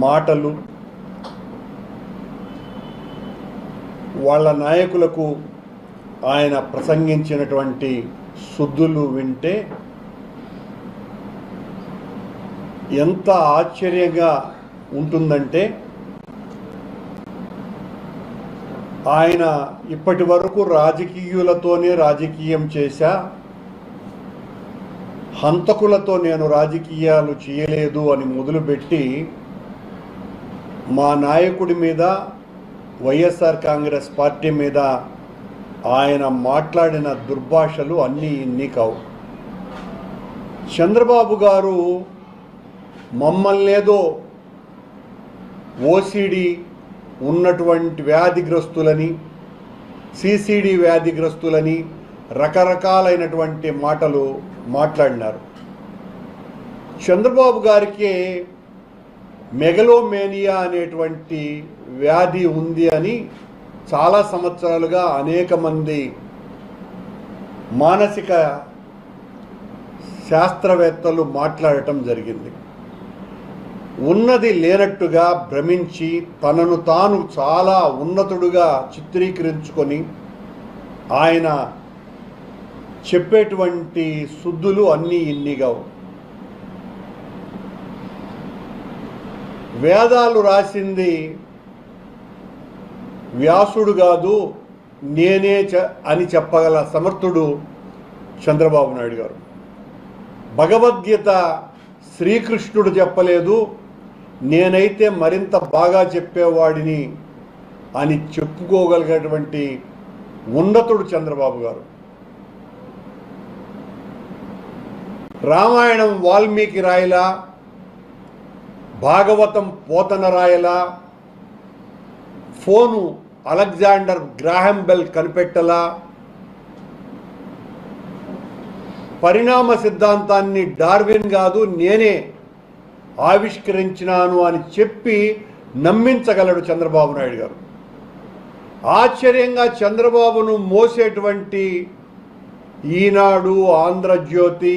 మాటలు వాళ్ళ నాయకులకు ఆయన ప్రసంగించినటువంటి సుద్దులు వింటే ఎంత ఆశ్చర్యంగా ఉంటుందంటే, ఆయన ఇప్పటి వరకు రాజకీయులతోనే రాజకీయం చేశా, హంతకులతో నేను రాజకీయాలు చేయలేదు అని మొదలుపెట్టి మా నాయకుడి మీద, వైఎస్ఆర్ కాంగ్రెస్ పార్టీ మీద ఆయన మాట్లాడిన దుర్భాషలు అన్నీ ఇన్ని కావు. చంద్రబాబు గారు మమ్మల్నేదో ఓసిడి ఉన్నటువంటి వ్యాధిగ్రస్తులని, సిసిడి వ్యాధిగ్రస్తులని రకరకాలైనటువంటి మాటలు మాట్లాడినారు. చంద్రబాబు గారికి మెగలోమేనియా అనేటువంటి వ్యాధి ఉంది అని చాలా సంవత్సరాలుగా అనేక మంది మానసిక శాస్త్రవేత్తలు మాట్లాడటం జరిగింది. ఉన్నది లేనట్టుగా భ్రమించి తనను తాను చాలా ఉన్నతుడుగా చిత్రీకరించుకొని ఆయన చెప్పేటువంటి సుద్దులు అన్నీ ఇన్నిగా. వేదాలు రాసింది వ్యాసుడు కాదు, నేనే అని చెప్పగల సమర్థుడు చంద్రబాబు నాయుడు గారు. భగవద్గీత శ్రీకృష్ణుడు చెప్పలేదు, నేనైతే మరింత బాగా చెప్పేవాడిని అని చెప్పుకోగలిగేటువంటి ఉన్నతుడు చంద్రబాబు గారు. రామాయణం వాల్మీకి రాయలా, భాగవతం పోతన రాయలా, ఫోను అలెగ్జాండర్ గ్రాహం బెల్ కనిపెట్టలా, పరిణామ సిద్ధాంతాన్ని డార్విన్ కాదు నేనే ఆవిష్కరించినాను అని చెప్పి నమ్మించగలడు చంద్రబాబు నాయుడు గారు. ఆశ్చర్యంగా చంద్రబాబును మోసేటువంటి ఈనాడు, ఆంధ్రజ్యోతి,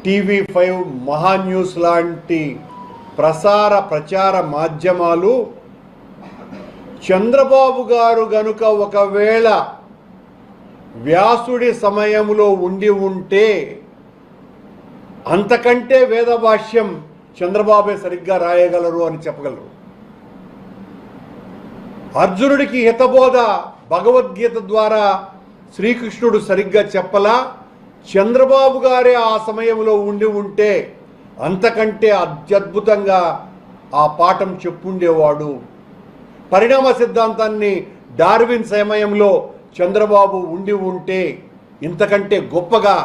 TV5, మహాన్యూస్ లాంటి ప్రచార మాధ్యమాలు చంద్రబాబు గారు గనుక ఒకవేళ వ్యాసుడి సమయంలో ఉండి ఉంటే అంతకంటే వేదభాష్యం చంద్రబాబే సరిగ్గా రాయగలరు అని చెప్పగలరు. అర్జునుడికి హితబోధ భగవద్గీత ద్వారా శ్రీకృష్ణుడు సరిగ్గా చెప్పలా, చంద్రబాబు గారే ఆ సమయంలో ఉండి ఉంటే అంతకంటే అత్యద్భుతంగా ఆ పాఠం చెప్పుండేవాడు. పరిణామ సిద్ధాంతాన్ని డార్విన్ సమయంలో చంద్రబాబు ఉండి ఉంటే ఇంతకంటే గొప్పగా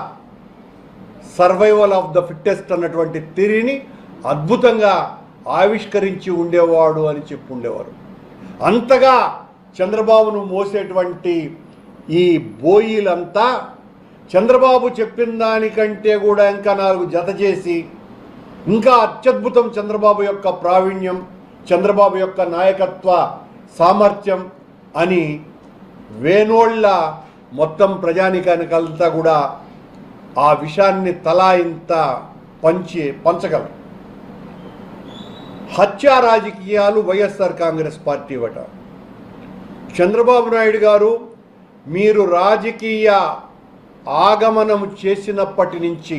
సర్వైవల్ ఆఫ్ ద ఫిట్టెస్ట్ అన్నటువంటి థియరీని అద్భుతంగా ఆవిష్కరించి ఉండేవాడు అని చెప్పుండేవారు. అంతగా చంద్రబాబును మోసేటువంటి ఈ బోయిలంతా చంద్రబాబు చెప్పిన దానికంటే కూడా ఇంకా 4 జత చేసి ఇంకా అత్యద్భుతం చంద్రబాబు యొక్క ప్రావీణ్యం, చంద్రబాబు యొక్క నాయకత్వ సామర్థ్యం అని వేనోళ్ళ మొత్తం ప్రజానికానికంతా కూడా ఆ విషయాన్ని తలా ఇంత పంచగలరు. హత్యా రాజకీయాలు వైఎస్ఆర్ కాంగ్రెస్ పార్టీ వట. చంద్రబాబు నాయుడు గారు మీరు రాజకీయ ఆగమనం చేసినప్పటి నుంచి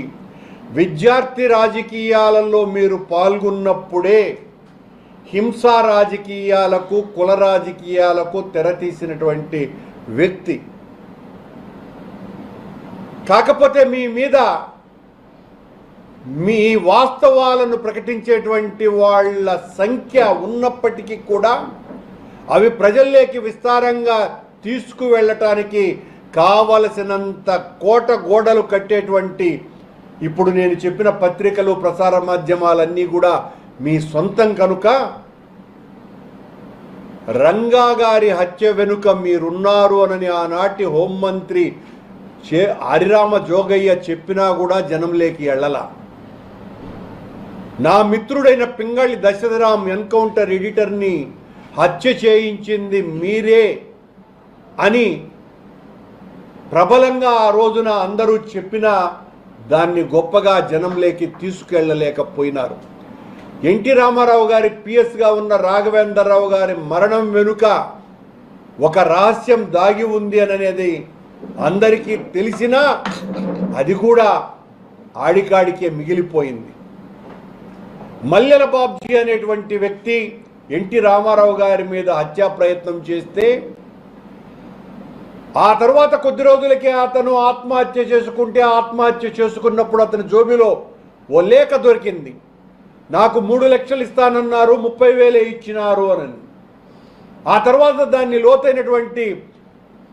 విద్యార్థి రాజకీయాలలో మీరు పాల్గొన్నప్పుడే హింసా రాజకీయాలకు, కుల రాజకీయాలకు తెరతీసినటువంటి వ్యక్తి. కాకపోతే మీ మీద మీ వాస్తవాలను ప్రకటించేటువంటి వాళ్ళ సంఖ్య ఉన్నప్పటికీ కూడా అవి ప్రజల్లోకి విస్తారంగా తీసుకువెళ్ళటానికి కావలసినంత కోట గోడలు కట్టేటువంటి ఇప్పుడు నేను చెప్పిన పత్రికలు, ప్రసార మాధ్యమాలన్నీ కూడా మీ సొంతం కనుక రంగా గారి హత్య వెనుక మీరున్నారు అని ఆనాటి హోంమంత్రి హరిరామ జోగయ్య చెప్పినా కూడా జనంలోకి వెళ్ళలా. నా మిత్రుడైన పింగళి దశరథరామ్ ఎన్కౌంటర్ ఎడిటర్ని హత్య చేయించింది మీరే అని ప్రబలంగా ఆ రోజున అందరూ చెప్పినా దాన్ని గొప్పగా జనంలోకి తీసుకెళ్ళలేకపోయినారు. ఎన్టీ రామారావు గారి పిఎస్గా ఉన్న రాఘవేంద్రరావు గారి మరణం వెనుక ఒక రహస్యం దాగి ఉంది అనేది అందరికీ తెలిసినా అది కూడా ఆడికాడికే మిగిలిపోయింది. మల్లెల బాబ్జీ అనేటువంటి వ్యక్తి ఎన్టీ రామారావు గారి మీద హత్యా ప్రయత్నం చేస్తే ఆ తర్వాత కొద్ది రోజులకే అతను ఆత్మహత్య చేసుకున్నప్పుడు అతని జోబిలో ఓ లేఖ దొరికింది. నాకు 3 లక్షలు ఇస్తానన్నారు, 30,000 ఇచ్చినారు అని. ఆ తర్వాత దాన్ని లోతైనటువంటి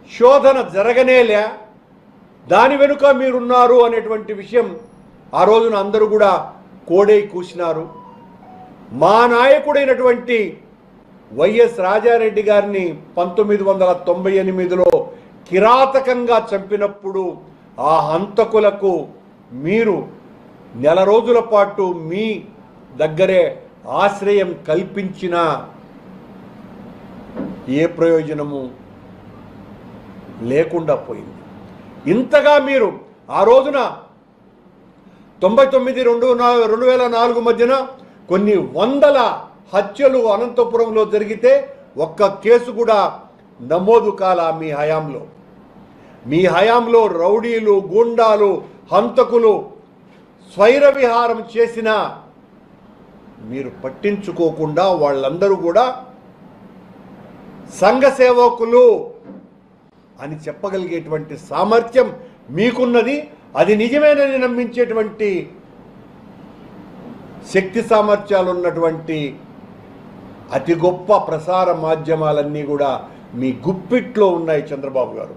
శోధన జరగనేలే. దాని వెనుక మీరున్నారు అనేటువంటి విషయం ఆ రోజున అందరూ కూడా కోడై కూసినారు. మా నాయకుడైనటువంటి వైఎస్ రాజారెడ్డి గారిని 1998లో కిరాతకంగా చంపినప్పుడు ఆ హంతకులకు మీరు నెల రోజుల పాటు మీ దగ్గరే ఆశ్రయం కల్పించిన ఏ ప్రయోజనము లేకుండా పోయింది. ఇంతగా మీరు ఆ రోజున 99-2004 మధ్యన కొన్ని వందల హత్యలు అనంతపురంలో జరిగితే ఒక్క కేసు కూడా నమోదు కాల. మీ హయాంలో రౌడీలు, గూండాలు, హంతకులు స్వైర విహారం చేసిన మీరు పట్టించుకోకుండా వాళ్ళందరూ కూడా సంఘ సేవకులు అని చెప్పగలిగేటువంటి సామర్థ్యం మీకున్నది. అది నిజమేనని నమ్మించేటువంటి శక్తి సామర్థ్యాలు ఉన్నటువంటి అతి గొప్ప ప్రసార మాధ్యమాలన్నీ కూడా మీ గుప్పిట్లో ఉన్నాయి. చంద్రబాబు గారు,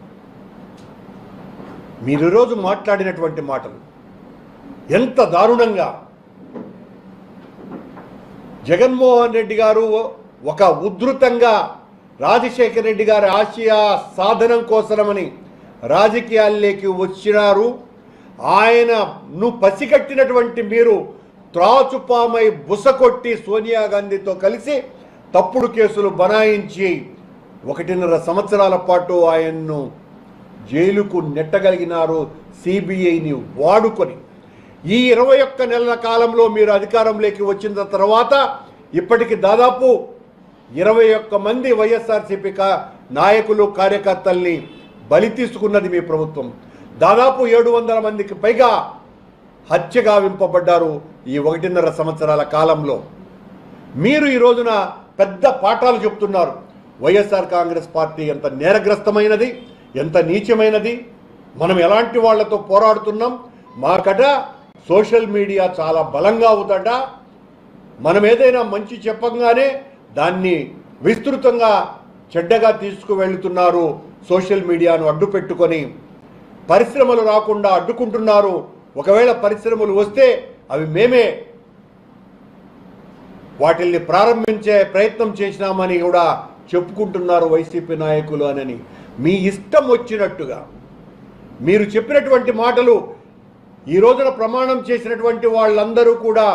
మీరు ఈరోజు మాట్లాడినటువంటి మాటలు ఎంత దారుణంగా, జగన్మోహన్ రెడ్డి గారు ఒక ఉద్ధృతంగా రాజశేఖర రెడ్డి గారి ఆశయ సాధనం కోసమని రాజకీయాల్లోకి వచ్చినారు. ఆయనను పసిగట్టినటువంటి మీరు త్రాచుపామై బుసకొట్టి సోనియా గాంధీతో కలిసి తప్పుడు కేసులు బనాయించి 1.5 సంవత్సరాల పాటు ఆయన్ను జైలుకు నెట్టగలిగినారు సిబిఐని వాడుకొని. ఈ 21 నెలల కాలంలో మీరు అధికారంలోకి వచ్చిన తర్వాత ఇప్పటికి దాదాపు 21 మంది వైఎస్ఆర్సీపీ నాయకులు, కార్యకర్తల్ని బలి తీసుకున్నది మీ ప్రభుత్వం. దాదాపు 700 మందికి పైగా హత్య గావింపబడ్డారు ఈ 1.5 సంవత్సరాల కాలంలో. మీరు ఈ రోజున పెద్ద పాఠాలు చెప్తున్నారు. వైఎస్ఆర్ కాంగ్రెస్ పార్టీ ఎంత నేరగ్రస్తమైనది, ఎంత నీచమైనది, మనం ఎలాంటి వాళ్లతో పోరాడుతున్నాం, మాకట సోషల్ మీడియా చాలా బలంగా అవుతాడ, మనం ఏదైనా మంచి చెప్పగానే దాన్ని విస్తృతంగా చెడ్డగా తీసుకువెళ్తున్నారు, సోషల్ మీడియాను అడ్డు పెట్టుకొని పరిశ్రమలు రాకుండా అడ్డుకుంటున్నారు, ఒకవేళ పరిశ్రమలు వస్తే అవి మేమే వాటిల్ని ప్రారంభించే ప్రయత్నం చేసినామని కూడా చెప్పుకుంటున్నారు వైసీపీ నాయకులు అని. మీ ఇష్టం వచ్చినట్టుగా మీరు చెప్పినటువంటి మాటలు ఈ రోజున ప్రమాణం చేసినటువంటి వాళ్ళందరూ కూడా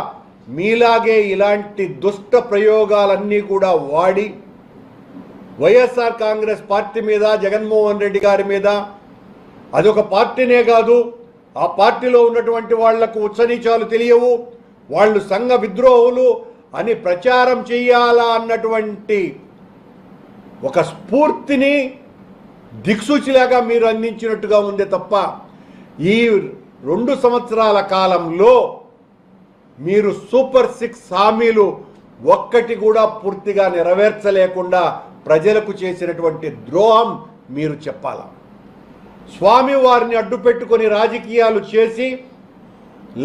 మీలాగే ఇలాంటి దుష్ట ప్రయోగాలన్నీ కూడా వాడి వైఎస్ఆర్ కాంగ్రెస్ పార్టీ మీద, జగన్మోహన్ రెడ్డి గారి మీద, అదొక పార్టీనే కాదు, ఆ పార్టీలో ఉన్నటువంటి వాళ్లకు ఉచ్చనీచాలు తెలియవు, వాళ్ళు సంఘ విద్రోహులు అని ప్రచారం చేయాలా అన్నటువంటి ఒక స్ఫూర్తిని దిక్సూచిలాగా మీరు అందించినట్టుగా ఉంది తప్ప ఈ 2 సంవత్సరాల కాలంలో మీరు సూపర్ 6 హామీలు ఒక్కటి కూడా పూర్తిగా నెరవేర్చలేకుండా ప్రజలకు చేసినటువంటి ద్రోహం మీరు చెప్పాలా. స్వామి వారిని అడ్డు పెట్టుకొని రాజకీయాలు చేసి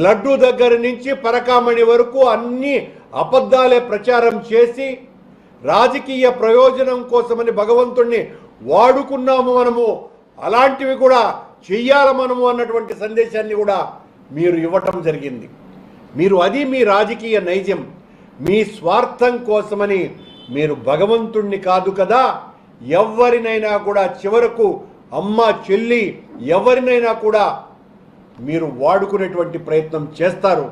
లడ్డు దగ్గర నుంచి పరకామణి వరకు అన్ని అబద్ధాలే ప్రచారం చేసి రాజకీయ ప్రయోజనం కోసమని భగవంతుణ్ణి వాడుకున్నాము మనము, అలాంటివి కూడా చెయ్యాల మనము అన్నటువంటి సందేశాన్ని కూడా మీరు ఇవ్వటం జరిగింది. మీరు అది మీ రాజకీయ నైజం. మీ స్వార్థం కోసమని మీరు భగవంతుణ్ణి కాదు కదా, ఎవరినైనా కూడా చివరకు అమ్మ, చెల్లి, ఎవరినైనా కూడా మీరు వాడుకునేటువంటి ప్రయత్నం చేస్తారు.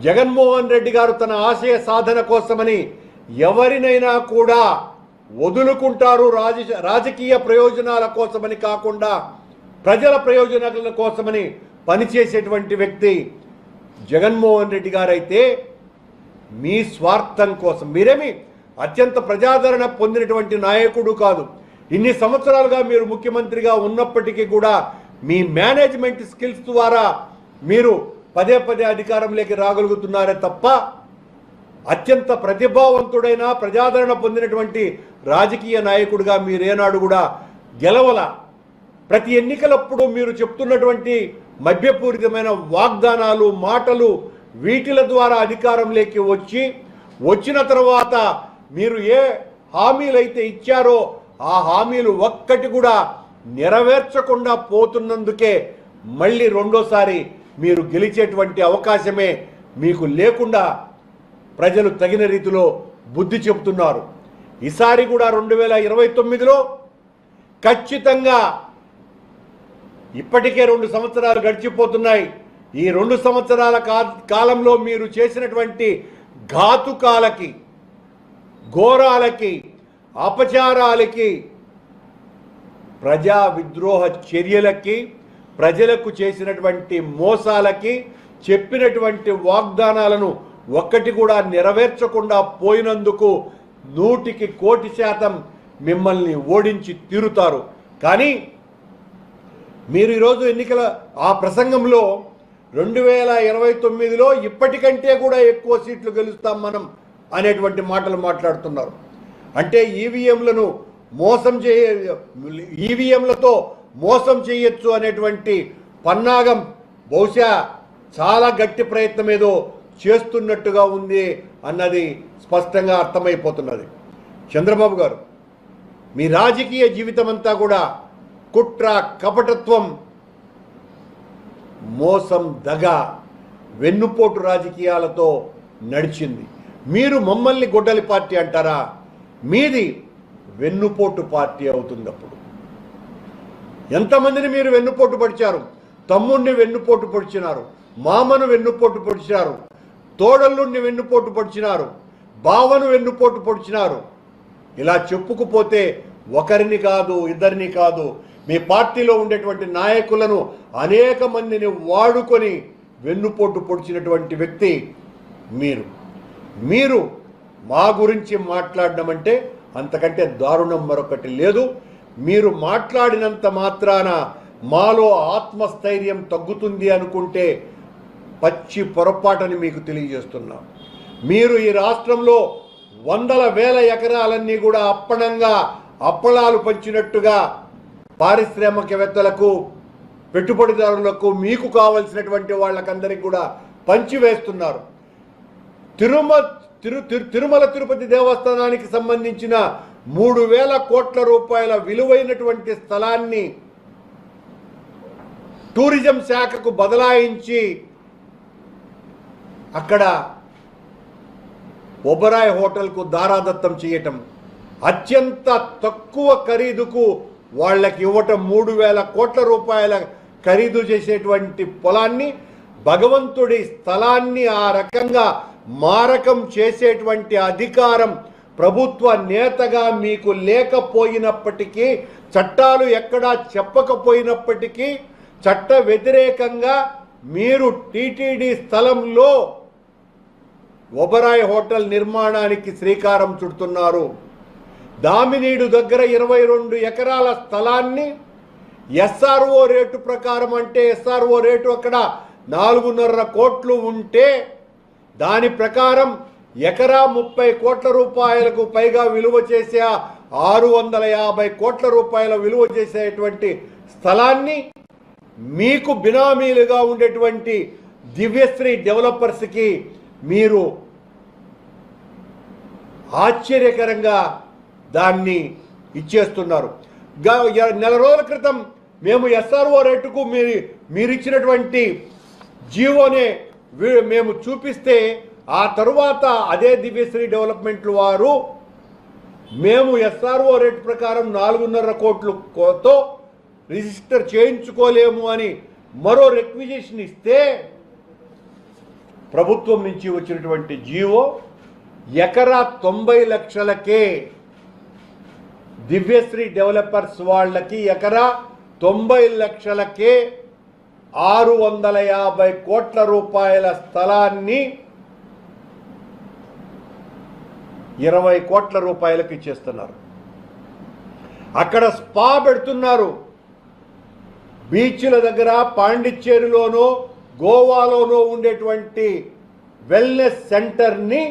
జగన్మోహన్ రెడ్డి గారు తన ఆశయ సాధన కోసమని ఎవరినైనా కూడా వదులుకుంటారు. రాజకీయ ప్రయోజనాల కోసమని కాకుండా ప్రజల ప్రయోజనాల కోసమని పనిచేసేటువంటి వ్యక్తి జగన్మోహన్ రెడ్డి గారైతే మీ స్వార్థం కోసం. మీరేమి అత్యంత ప్రజాదరణ పొందినటువంటి నాయకుడు కాదు. ఇన్ని సంవత్సరాలుగా మీరు ముఖ్యమంత్రిగా ఉన్నప్పటికీ కూడా మీ మేనేజ్మెంట్ స్కిల్స్ ద్వారా మీరు పదే పదే అధికారంలోకి రాగలుగుతున్నారే తప్ప అత్యంత ప్రతిభావంతుడైన ప్రజాదరణ పొందినటువంటి రాజకీయ నాయకుడిగా మీరేనాడు కూడా గెలవల. ప్రతి ఎన్నికలప్పుడు మీరు చెప్తున్నటువంటి మభ్యపూరితమైన వాగ్దానాలు, మాటలు, వీటిల ద్వారా అధికారంలోకి వచ్చిన తర్వాత మీరు ఏ హామీలైతే ఇచ్చారో ఆ హామీలు ఒక్కటి కూడా నెరవేర్చకుండా పోతున్నందుకే మళ్ళీ రెండోసారి మీరు గెలిచేటువంటి అవకాశమే మీకు లేకుండా ప్రజలు తగిన రీతిలో బుద్ధి చెబుతున్నారు. ఈసారి కూడా 2029లో ఖచ్చితంగా, ఇప్పటికే 2 సంవత్సరాలు గడిచిపోతున్నాయి. ఈ 2 సంవత్సరాల కాలంలో మీరు చేసినటువంటి ఘాతుకాలకి, ఘోరాలకి, అపచారాలకి, ప్రజా విద్రోహ చర్యలకి, ప్రజలకు చేసినటువంటి మోసాలకి, చెప్పినటువంటి వాగ్దానాలను ఒక్కటి కూడా నెరవేర్చకుండా పోయినందుకు 100% మిమ్మల్ని ఓడించి తీరుతారు. కానీ మీరు ఈరోజు ఎన్నికల ఆ ప్రసంగంలో 2029లో ఇప్పటికంటే కూడా ఎక్కువ సీట్లు గెలుస్తాం మనం అనేటువంటి మాటలు మాట్లాడుతున్నారు. అంటే ఈవీఎంలతో మోసం చేయొచ్చు అనేటువంటి పన్నాగం బహుశా చాలా గట్టి ప్రయత్నం ఏదో చేస్తున్నట్టుగా ఉంది అన్నది స్పష్టంగా అర్థమైపోతున్నది. చంద్రబాబు గారు, మీ రాజకీయ జీవితం అంతా కూడా కుట్ర, కపటత్వం, మోసం, దగ, వెన్నుపోటు రాజకీయాలతో నడిచింది. మీరు మమ్మల్ని గొడ్డలి పార్టీ అంటారా? మీది వెన్నుపోటు పార్టీ అవుతుంది. అప్పుడు ఎంతమందిని మీరు వెన్నుపోటు పొడిచారు? తమ్ముడిని వెన్నుపోటు పొడిచినారు, మామను వెన్నుపోటు పొడిచినారు, తోడల్లుడిని వెన్నుపోటు పొడిచినారు, బావను వెన్నుపోటు పొడిచినారు. ఇలా చెప్పుకుపోతే ఒకరిని కాదు, ఇద్దరిని కాదు, మీ పార్టీలో ఉండేటువంటి నాయకులను అనేక మందిని వాడుకొని వెన్నుపోటు పొడిచినటువంటి వ్యక్తి మీరు మా గురించి మాట్లాడడం అంటే అంతకంటే దారుణం మరొకటి లేదు. మీరు మాట్లాడినంత మాత్రాన మాలో ఆత్మస్థైర్యం తగ్గుతుంది అనుకుంటే పచ్చి పొరపాటని మీకు తెలియజేస్తున్నాం. మీరు ఈ రాష్ట్రంలో వందల వేల ఎకరాలన్నీ కూడా అప్పళాలు పంచినట్టుగా పారిశ్రామికవేత్తలకు, పెట్టుబడిదారులకు, మీకు కావలసినటువంటి వాళ్ళకందరికీ కూడా పంచివేస్తున్నారు. తిరుమల తిరుపతి దేవస్థానానికి సంబంధించిన 3,000 కోట్ల రూపాయల విలువైనటువంటి స్థలాన్ని టూరిజం శాఖకు బదలాయించి అక్కడ ఒబరాయ్ హోటల్కు దారాదత్తం చేయటం, అత్యంత తక్కువ ఖరీదుకు వాళ్ళకి ఇవ్వటం, 3,000 కోట్ల రూపాయల ఖరీదు చేసేటువంటి పొలాన్ని, భగవంతుడి స్థలాన్ని ఆ రకంగా మారకం చేసేటువంటి అధికారం ప్రభుత్వ నేతగా మీకు లేకపోయినప్పటికీ, చట్టాలు ఎక్కడా చెప్పకపోయినప్పటికీ చట్ట వ్యతిరేకంగా మీరు టీటీడీ స్థలంలో ఒబరాయ్ హోటల్ నిర్మాణానికి శ్రీకారం చుడుతున్నారు. దామినీడు దగ్గర 22 ఎకరాల స్థలాన్ని ఎస్ఆర్ఓ రేటు ప్రకారం, అంటే ఎస్ఆర్ఓ రేటు అక్కడ 4.5 కోట్లు ఉంటే దాని ప్రకారం ఎకరా 30 కోట్ల రూపాయలకు పైగా విలువ చేసే 650 కోట్ల రూపాయల విలువ చేసేటువంటి స్థలాన్ని మీకు బినామీలుగా ఉండేటువంటి దివ్యశ్రీ డెవలపర్స్కి మీరు ఆశ్చర్యకరంగా దాన్ని ఇచ్చేస్తున్నారు. నెల రోజుల క్రితం మేము ఎస్ఆర్ఓ రేటుకు మీరిచ్చినటువంటి జీవోనే మేము చూపిస్తే, ఆ తరువాత అదే దివ్యశ్రీ డెవలప్మెంట్లు వారు మేము ఎస్ఆర్ఓ రేటు ప్రకారం 4.5 కోట్లతో రిజిస్టర్ చేయించుకోలేము అని మరో రిక్విజిషన్ ఇస్తే, ప్రభుత్వం నుంచి వచ్చినటువంటి జీవో ఎకరా 90 లక్షలకే దివ్యశ్రీ డెవలపర్స్ వాళ్ళకి ఎకరా 90 లక్షలకే 650 కోట్ల రూపాయల స్థలాన్ని 20 కోట్ల రూపాయలకు ఇచ్చేస్తున్నారు. అక్కడ స్పా పెడుతున్నారు. బీచ్ల దగ్గర పాండిచ్చేరిలోనో గోవాలోనో ఉండేటువంటి వెల్నెస్ సెంటర్ని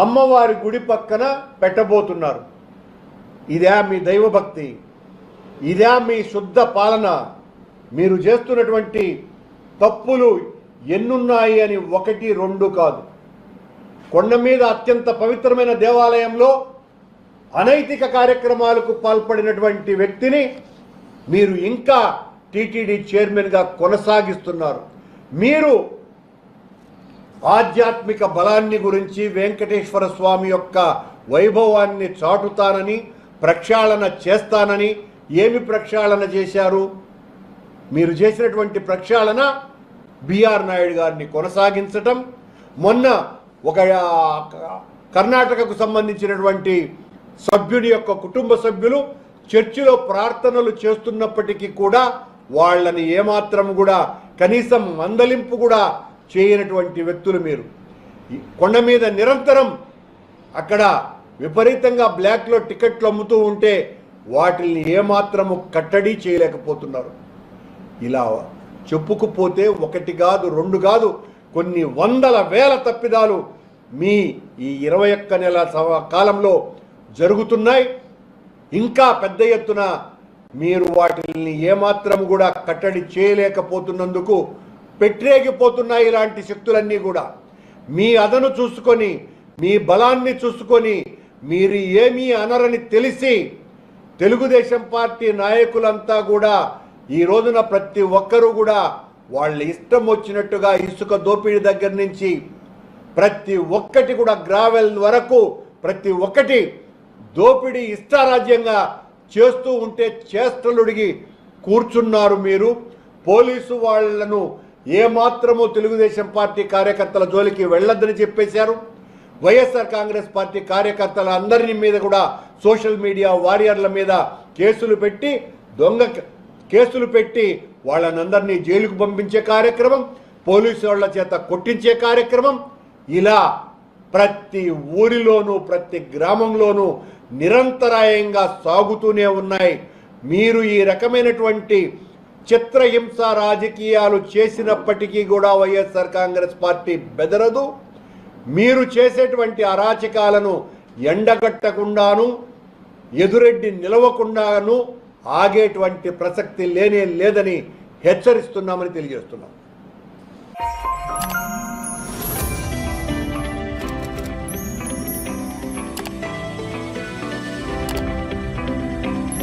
అమ్మవారి గుడి పక్కన పెట్టబోతున్నారు. ఇదే మీ దైవభక్తి? ఇదే మీ శుద్ధ పాలన? మీరు చేస్తున్నటువంటి తప్పులు ఎన్నున్నాయి అని 1, 2 కాదు. కొండ మీద అత్యంత పవిత్రమైన దేవాలయంలో అనైతిక కార్యక్రమాలకు పాల్పడినటువంటి వ్యక్తిని మీరు ఇంకా టీటీడీ చైర్మన్గా కొనసాగిస్తున్నారు. మీరు ఆధ్యాత్మిక బలాన్ని గురించి, వెంకటేశ్వర స్వామి యొక్క వైభవాన్ని చాటుతానని, ప్రక్షాళన చేస్తానని ఏమి ప్రక్షాళన చేశారు? మీరు చేసినటువంటి ప్రక్షాళన బిఆర్ నాయుడు గారిని కొనసాగించటం. మొన్న ఒక కర్ణాటకకు సంబంధించినటువంటి సభ్యుని యొక్క కుటుంబ సభ్యులు చర్చిలో ప్రార్థనలు చేస్తున్నప్పటికీ కూడా వాళ్ళని ఏమాత్రం కూడా కనీసం మందలింపు కూడా చేయనటువంటి వ్యక్తులు మీరు. కొండ మీద నిరంతరం అక్కడ విపరీతంగా బ్లాక్లో టికెట్లు అమ్ముతూ ఉంటే వాటిని ఏమాత్రము కట్టడి చేయలేకపోతున్నారు. ఇలా చెప్పుకుపోతే 1 కాదు 2 కాదు కొన్ని వందల వేల తప్పిదాలు మీ ఈ 21 నెలల కాలంలో జరుగుతున్నాయి. ఇంకా పెద్ద ఎత్తున మీరు వాటిని ఏమాత్రం కూడా కట్టడి చేయలేకపోతున్నందుకు పెట్టరేగిపోతున్నాయి ఇలాంటి శక్తులన్నీ కూడా. మీ అదను చూసుకొని, మీ బలాన్ని చూసుకొని మీరు ఏమీ అనరని తెలిసి తెలుగుదేశం పార్టీ నాయకులంతా కూడా ఈ రోజున ప్రతి ఒక్కరూ కూడా వాళ్ళ ఇష్టం వచ్చినట్టుగా ఇసుక దోపిడీ దగ్గర నుంచి ప్రతి ఒక్కటి కూడా గ్రావెల్ వరకు ప్రతి ఒక్కటి దోపిడీ ఇష్టారాజ్యంగా చేస్తూ ఉంటే చేష్టలుడిగి కూర్చున్నారు మీరు. పోలీసు వాళ్లను ఏమాత్రమూ తెలుగుదేశం పార్టీ కార్యకర్తల జోలికి వెళ్ళొద్దని చెప్పేశారు. వైఎస్ఆర్ కాంగ్రెస్ పార్టీ కార్యకర్తల అందరి మీద కూడా సోషల్ మీడియా వారియర్ల మీద కేసులు పెట్టి, దొంగ కేసులు పెట్టి వాళ్ళనందరినీ జైలుకు పంపించే కార్యక్రమం, పోలీసు వాళ్ళ చేత కొట్టించే కార్యక్రమం, ఇలా ప్రతి ఊరిలోనూ ప్రతి గ్రామంలోనూ నిరంతరాయంగా సాగుతూనే ఉన్నాయి. మీరు ఈ రకమైనటువంటి చిత్రహింస రాజకీయాలు చేసినప్పటికీ కూడా వైఎస్ఆర్ కాంగ్రెస్ పార్టీ బెదరదు. మీరు చేసేటువంటి అరాచకాలను ఎండగట్టకుండాను, ఎదురెడ్డి నిలవకుండాను ఆగేటువంటి ప్రసక్తి లేనే లేదని హెచ్చరిస్తున్నామని తెలియజేస్తున్నాం.